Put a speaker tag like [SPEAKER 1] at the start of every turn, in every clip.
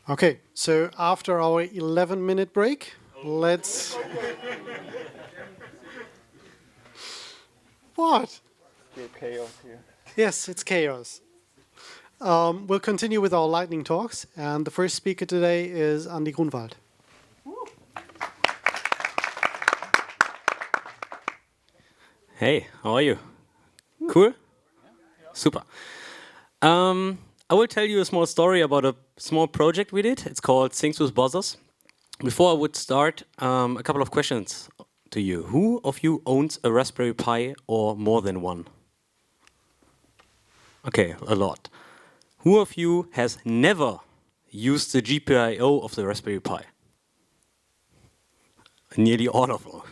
[SPEAKER 1] Okay, so after our 11-minute break, let's... What?
[SPEAKER 2] Chaos here.
[SPEAKER 1] Yes, it's chaos. We'll continue with our lightning talks, and the first speaker today is Andreas Grunwald.
[SPEAKER 3] Hey, how are you? Cool? Super. I will tell you a small story about a small project we did. It's called Things with Buzzers. Before I would start, a couple of questions to you. Who of you owns a Raspberry Pi or more than one? Okay, a lot. Who of you has never used the GPIO of the Raspberry Pi? Nearly all of them.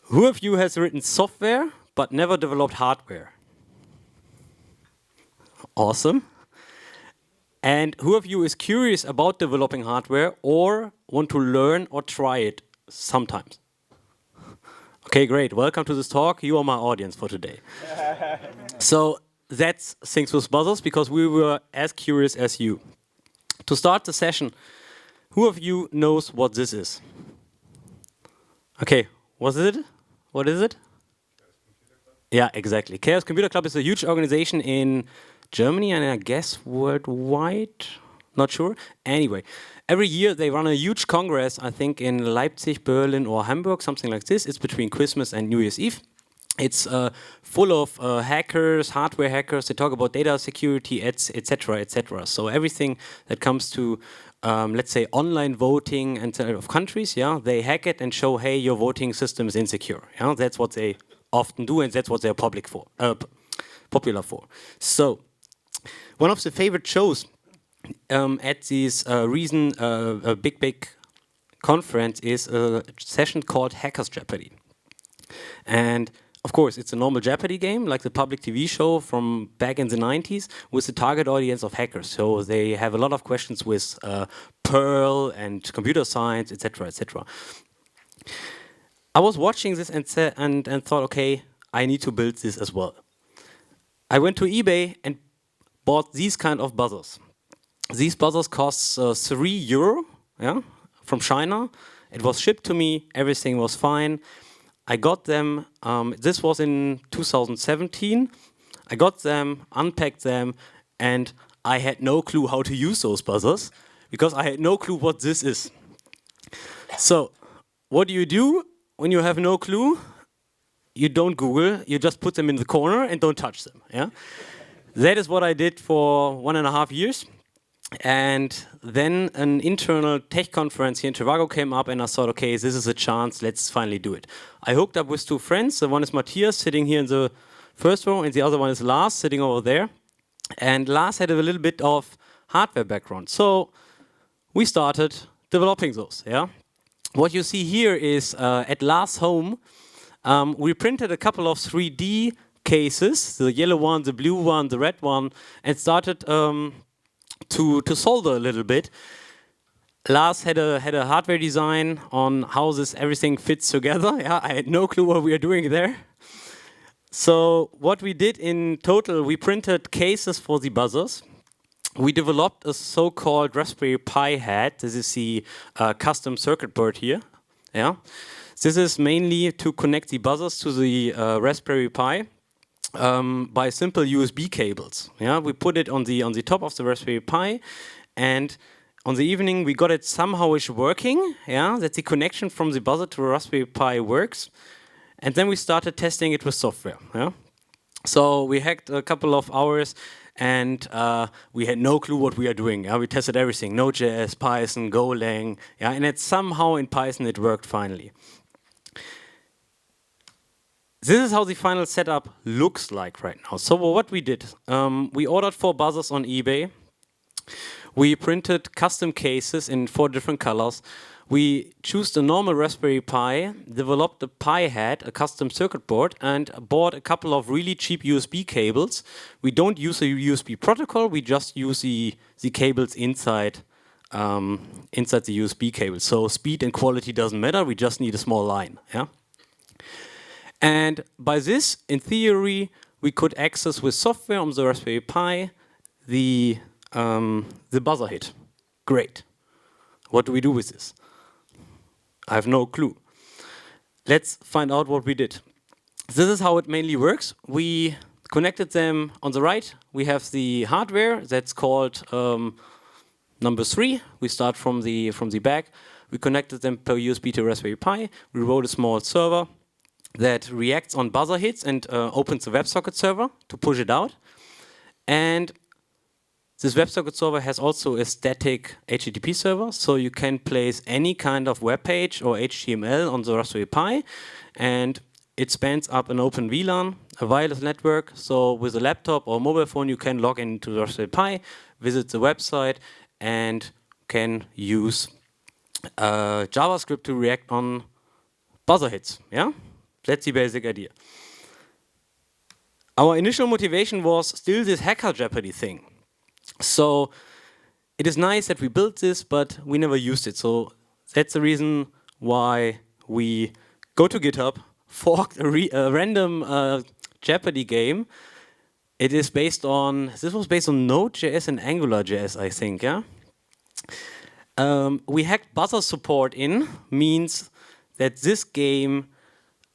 [SPEAKER 3] Who of you has written software but never developed hardware? Awesome. And who of you is curious about developing hardware or want to learn or try it sometimes? Okay, great. Welcome to this talk. You are my audience for today. So that's Things with Buzzers because we were as curious as you. To start the session, who of you knows what this is? Okay, what is it? What is it? Yeah, exactly. Chaos Computer Club is a huge organization in Germany and I guess worldwide. Not sure. Anyway, every year they run a huge congress, I think in Leipzig, Berlin, or Hamburg, something like this. It's between Christmas and New Year's Eve. It's full of hackers, hardware hackers. They talk about data security, etc., etc. So everything that comes to, let's say, online voting and of countries, yeah, they hack it and show, hey, your voting system is insecure. Yeah, that's what they often do, and that's what they're popular for. So one of the favorite shows at this recent big conference is a session called Hackers Jeopardy. And of course, it's a normal Jeopardy game, like the public TV show from back in the 90s, with the target audience of hackers. So they have a lot of questions with Perl and computer science, etc., etc. I was watching this and thought, okay, I need to build this as well. I went to eBay and bought these kind of buzzers. These buzzers cost €3, yeah, from China. It was shipped to me. Everything was fine. I got them. This was in 2017. I got them, unpacked them, and I had no clue how to use those buzzers because I had no clue what this is. So, what do when you have no clue? You don't Google. You just put them in the corner and don't touch them. Yeah. That is what I did for 1.5 years. And then an internal tech conference here in Trivago came up and I thought, okay, this is a chance, let's finally do it. I hooked up with two friends. The one is Matthias, sitting here in the first row, and the other one is Lars, sitting over there. And Lars had a little bit of hardware background. So we started developing those, yeah? What you see here is at Lars' home, we printed a couple of 3D cases, the yellow one, the blue one, the red one, and started to solder a little bit. Lars had a hardware design on how everything fits together. Yeah, I had no clue what we were doing there. So what we did in total, we printed cases for the buzzers. We developed a so-called Raspberry Pi head. This is the custom circuit board here. Yeah, this is mainly to connect the buzzers to the Raspberry Pi. By simple USB cables. Yeah, we put it on the top of the Raspberry Pi, and on the evening we got it somehow-ish working. Yeah, that the connection from the buzzer to the Raspberry Pi works, and then we started testing it with software. Yeah, so we hacked a couple of hours, and we had no clue what we are doing. Yeah, we tested everything: Node.js, Python, Golang. Yeah, and somehow in Python it worked finally. This is how the final setup looks like right now. So what we did, we ordered 4 buzzers on eBay. We printed custom cases in 4 different colors. We chose the normal Raspberry Pi, developed a Pi head, a custom circuit board, and bought a couple of really cheap USB cables. We don't use a USB protocol, we just use the cables inside the USB cable. So speed and quality doesn't matter, we just need a small line. Yeah. And by this, in theory, we could access with software on the Raspberry Pi the buzzer hit. Great. What do we do with this? I have no clue. Let's find out what we did. This is how it mainly works. We connected them on the right. We have the hardware that's called number 3. We start from the back. We connected them per USB to Raspberry Pi. We wrote a small server that reacts on buzzer hits and opens the WebSocket server to push it out. And this WebSocket server has also a static HTTP server, so you can place any kind of web page or HTML on the Raspberry Pi, and it spans up an open VLAN, a wireless network. So with a laptop or mobile phone, you can log into the Raspberry Pi, visit the website, and can use JavaScript to react on buzzer hits. Yeah, that's the basic idea. Our initial motivation was still this hacker Jeopardy thing. So it is nice that we built this, but we never used it. So that's the reason why we go to GitHub, forked a random Jeopardy game. It is based on, this was based on Node.js and AngularJS, I think, yeah? We hacked buzzer support in, means that this game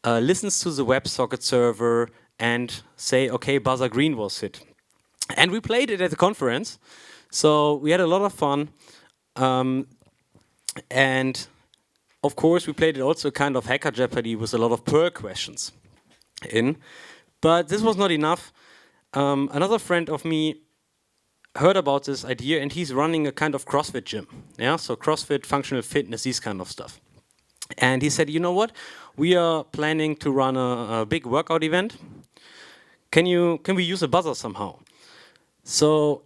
[SPEAKER 3] listens to the WebSocket server and say, okay, buzzer green was hit. And we played it at the conference, so we had a lot of fun. And of course, we played it also kind of hacker Jeopardy with a lot of Perl questions in. But this was not enough. Another friend of me heard about this idea, and he's running a kind of CrossFit gym. Yeah, so CrossFit, functional fitness, these kind of stuff. And he said, you know what? We are planning to run a big workout event. Can we use a buzzer somehow? So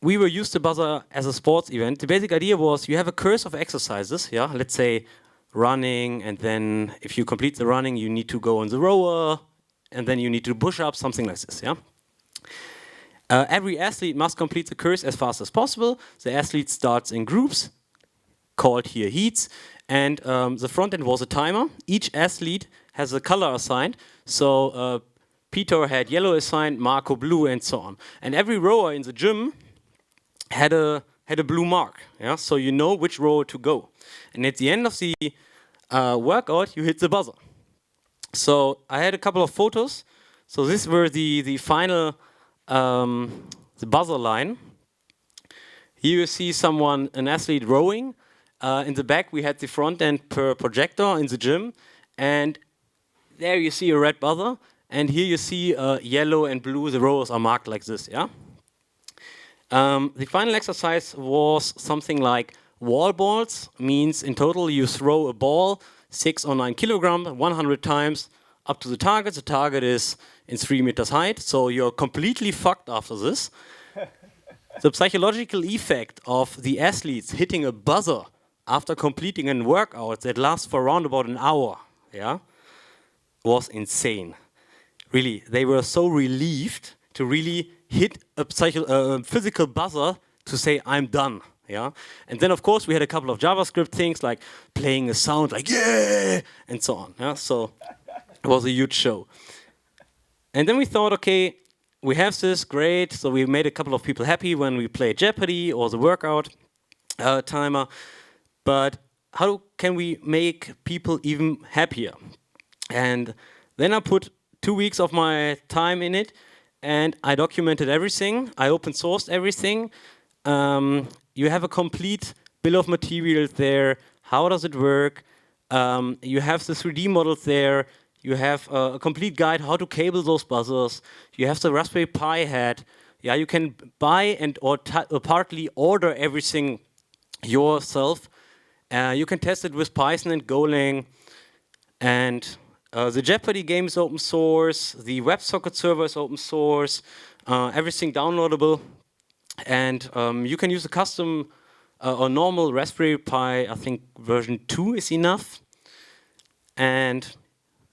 [SPEAKER 3] we will use the buzzer as a sports event. The basic idea was you have a course of exercises, yeah? Let's say running, and then if you complete the running, you need to go on the rower, and then you need to push up, something like this, yeah? Every athlete must complete the course as fast as possible. The athlete starts in groups, called here heats, and the front end was a timer. Each athlete has a color assigned, so Peter had yellow assigned, Marco blue, and so on. And every rower in the gym had a blue mark, yeah? So you know which rower to go. And at the end of the workout, you hit the buzzer. So I had a couple of photos. So these were the final, the buzzer line. Here you see someone, an athlete rowing. In the back, we had the front end per projector in the gym. And there you see a red buzzer. And here you see yellow and blue, the rows are marked like this, yeah? The final exercise was something like wall balls, means in total you throw a ball 6 or 9 kilograms 100 times up to the target. The target is in 3 meters height, so you're completely fucked after this. The psychological effect of the athletes hitting a buzzer after completing a workout that lasts for around about an hour, yeah, was insane. Really, they were so relieved to really hit a physical buzzer to say, I'm done. Yeah? And then, of course, we had a couple of JavaScript things like playing a sound like, yeah, and so on. Yeah? So it was a huge show. And then we thought, okay, we have this, great. So we made a couple of people happy when we played Jeopardy or the workout timer. But how can we make people even happier? And then I put 2 weeks of my time in it, and I documented everything. I open sourced everything. You have a complete bill of materials there. How does it work? You have the 3D models there. You have a complete guide how to cable those buzzers. You have the Raspberry Pi head. Yeah, you can buy and or partly order everything yourself. You can test it with Python and Golang. And the Jeopardy game is open source. The WebSocket server is open source. Everything downloadable. And you can use a custom or normal Raspberry Pi. I think version 2 is enough. And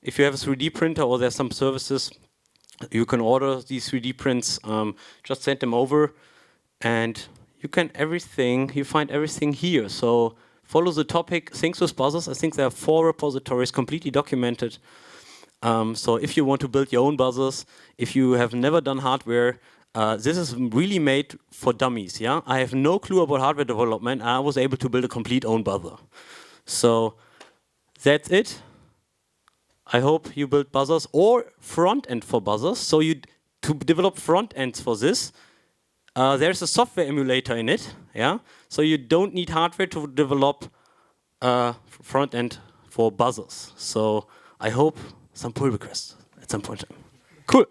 [SPEAKER 3] if you have a 3D printer or there's some services, you can order these 3D prints. Just send them over, and you find everything here. So follow the topic, things with buzzers. I think there are 4 repositories completely documented. So if you want to build your own buzzers, if you have never done hardware, this is really made for dummies. Yeah, I have no clue about hardware development. I was able to build a complete own buzzer. So that's it. I hope you build buzzers or front end for buzzers. So to develop front ends for this, there's a software emulator in it. Yeah, so you don't need hardware to develop front end for buzzers. So I hope some pull requests at some point. Cool.